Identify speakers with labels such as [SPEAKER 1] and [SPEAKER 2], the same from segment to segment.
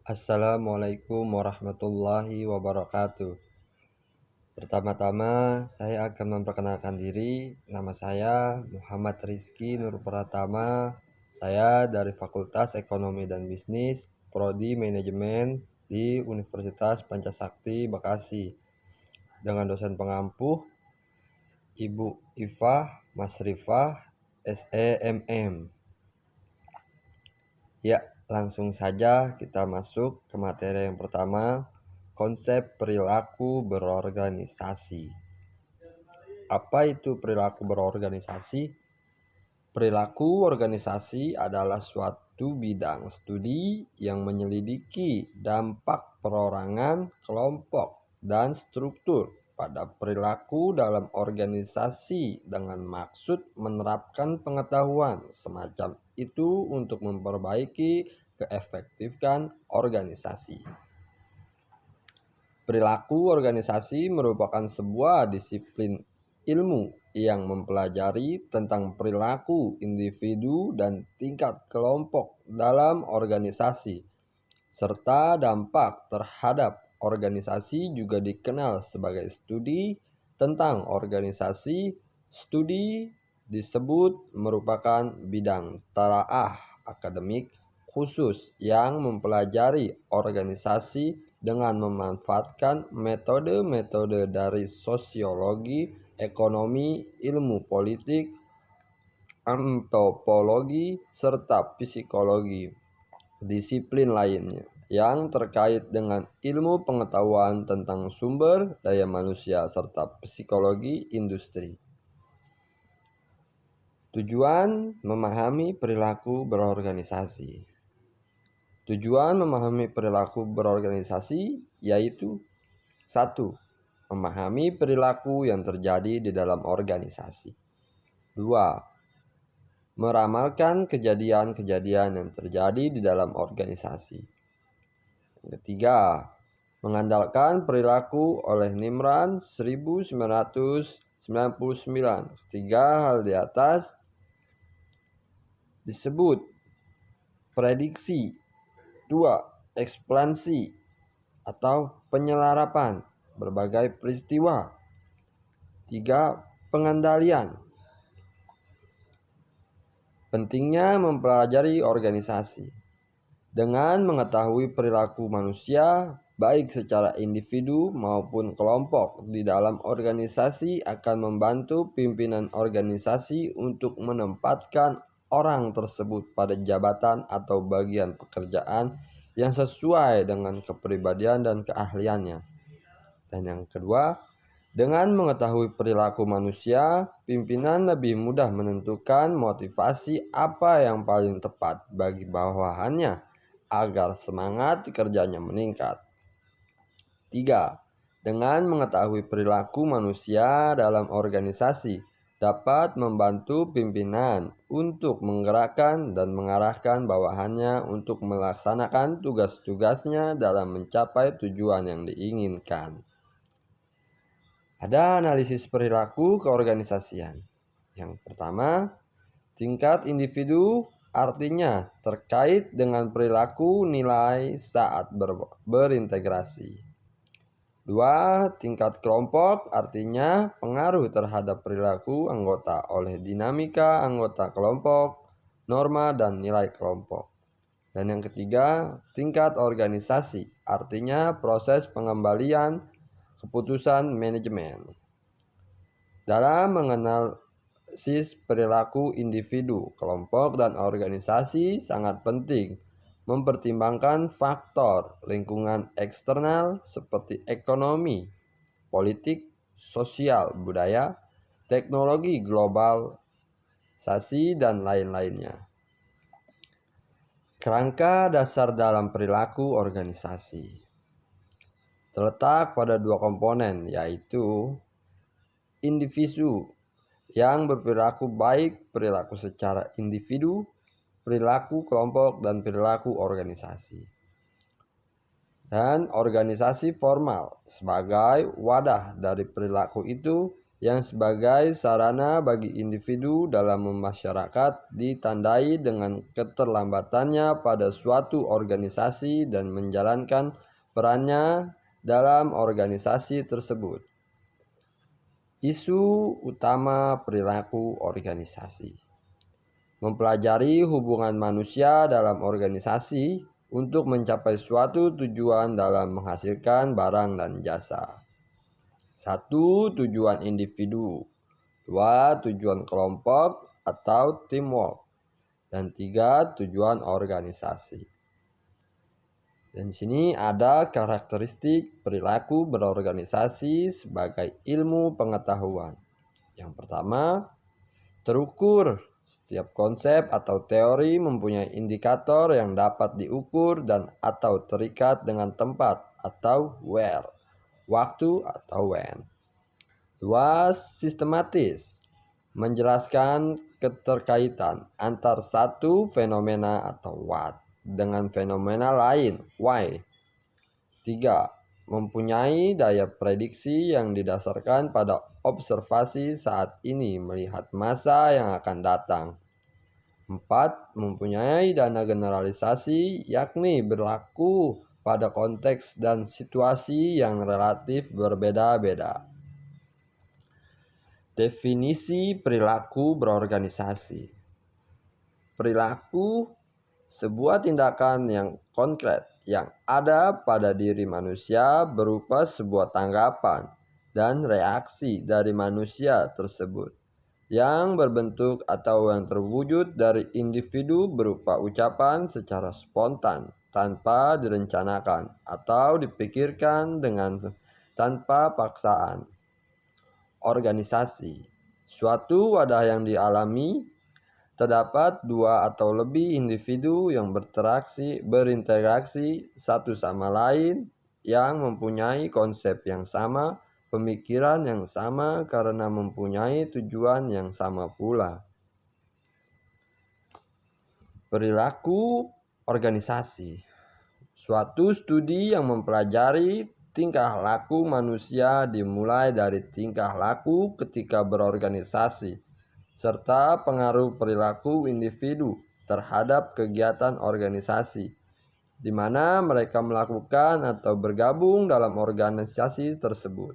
[SPEAKER 1] Assalamualaikum warahmatullahi wabarakatuh. Pertama-tama, saya akan memperkenalkan diri. Nama saya Muhammad Rizky Nur Pratama. Saya dari Fakultas Ekonomi dan Bisnis, Prodi Manajemen di Universitas Pancasakti, Bekasi. Dengan dosen pengampuh, Ibu Ifah Masrifah, SEMM. Ya, langsung saja kita masuk ke materi yang pertama, konsep perilaku berorganisasi. Apa itu perilaku berorganisasi? Perilaku organisasi adalah suatu bidang studi yang menyelidiki dampak perorangan, kelompok, dan struktur pada perilaku dalam organisasi dengan maksud menerapkan pengetahuan semacam itu untuk memperbaiki keefektifan organisasi. Perilaku organisasi merupakan sebuah disiplin ilmu yang mempelajari tentang perilaku individu dan tingkat kelompok dalam organisasi, serta dampak terhadap organisasi juga dikenal sebagai studi tentang organisasi. Studi disebut merupakan bidang talaah akademik khusus yang mempelajari organisasi dengan memanfaatkan metode-metode dari sosiologi, ekonomi, ilmu politik, antropologi, serta psikologi. Disiplin lainnya yang terkait dengan ilmu pengetahuan tentang sumber daya manusia serta psikologi industri. Tujuan memahami perilaku berorganisasi. Tujuan memahami perilaku berorganisasi yaitu 1. Memahami perilaku yang terjadi di dalam organisasi. 2. Meramalkan kejadian-kejadian yang terjadi di dalam organisasi. Yang ketiga, mengandalkan perilaku oleh Nimran 1999. Tiga hal di atas disebut prediksi. 2. Ekspansi atau penyelarapan berbagai peristiwa. 3. Pengendalian. Pentingnya mempelajari organisasi. Dengan mengetahui perilaku manusia, baik secara individu maupun kelompok di dalam organisasi akan membantu pimpinan organisasi untuk menempatkan orang tersebut pada jabatan atau bagian pekerjaan yang sesuai dengan kepribadian dan keahliannya. Dan yang kedua, dengan mengetahui perilaku manusia, pimpinan lebih mudah menentukan motivasi apa yang paling tepat bagi bawahannya agar semangat kerjanya meningkat. 3. Dengan mengetahui perilaku manusia dalam organisasi dapat membantu pimpinan untuk menggerakkan dan mengarahkan bawahannya untuk melaksanakan tugas-tugasnya dalam mencapai tujuan yang diinginkan. Ada analisis perilaku keorganisasian. Yang pertama, tingkat individu artinya terkait dengan perilaku nilai saat berintegrasi. 2. Tingkat kelompok artinya pengaruh terhadap perilaku anggota oleh dinamika anggota kelompok, norma dan nilai kelompok. Dan yang ketiga, tingkat organisasi artinya proses pengembalian keputusan manajemen. Dalam menganalisis perilaku individu, kelompok, dan organisasi sangat penting mempertimbangkan faktor lingkungan eksternal seperti ekonomi, politik, sosial, budaya, teknologi globalisasi, dan lain-lainnya. Kerangka dasar dalam perilaku organisasi terletak pada dua komponen, yaitu individu yang berperilaku baik, perilaku secara individu, perilaku kelompok, dan perilaku organisasi. Dan organisasi formal sebagai wadah dari perilaku itu yang sebagai sarana bagi individu dalam masyarakat ditandai dengan keterlambatannya pada suatu organisasi dan menjalankan perannya dalam organisasi tersebut. Isu utama perilaku organisasi. Mempelajari hubungan manusia dalam organisasi untuk mencapai suatu tujuan dalam menghasilkan barang dan jasa. 1. Tujuan individu. 2. Tujuan kelompok atau teamwork. Dan 3. Tujuan organisasi. Dan di sini ada karakteristik perilaku berorganisasi sebagai ilmu pengetahuan. Yang pertama, terukur. Setiap konsep atau teori mempunyai indikator yang dapat diukur dan atau terikat dengan tempat atau where, waktu atau when. 2. Sistematis. Menjelaskan keterkaitan antar satu fenomena atau what dengan fenomena lain, why. 3. Mempunyai daya prediksi yang didasarkan pada observasi saat ini melihat masa yang akan datang. 4. Mempunyai dana generalisasi, yakni berlaku pada konteks dan situasi yang relatif berbeda-beda. Definisi perilaku berorganisasi. Perilaku sebuah tindakan yang konkret yang ada pada diri manusia berupa sebuah tanggapan dan reaksi dari manusia tersebut yang berbentuk atau yang terwujud dari individu berupa ucapan secara spontan tanpa direncanakan atau dipikirkan tanpa paksaan. Organisasi, suatu wadah yang dialami. Terdapat dua atau lebih individu yang berinteraksi satu sama lain yang mempunyai konsep yang sama, pemikiran yang sama karena mempunyai tujuan yang sama pula. Perilaku organisasi. Suatu studi yang mempelajari tingkah laku manusia dimulai dari tingkah laku ketika berorganisasi serta pengaruh perilaku individu terhadap kegiatan organisasi, di mana mereka melakukan atau bergabung dalam organisasi tersebut.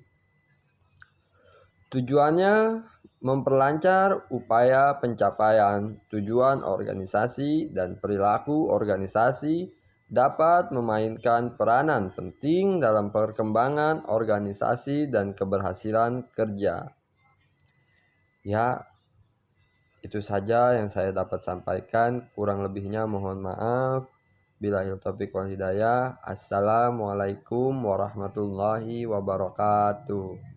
[SPEAKER 1] Tujuannya memperlancar upaya pencapaian tujuan organisasi dan perilaku organisasi dapat memainkan peranan penting dalam perkembangan organisasi dan keberhasilan kerja. Ya, itu saja yang saya dapat sampaikan, kurang lebihnya mohon maaf. Billahil taufiq wal hidayah. Assalamualaikum warahmatullahi wabarakatuh.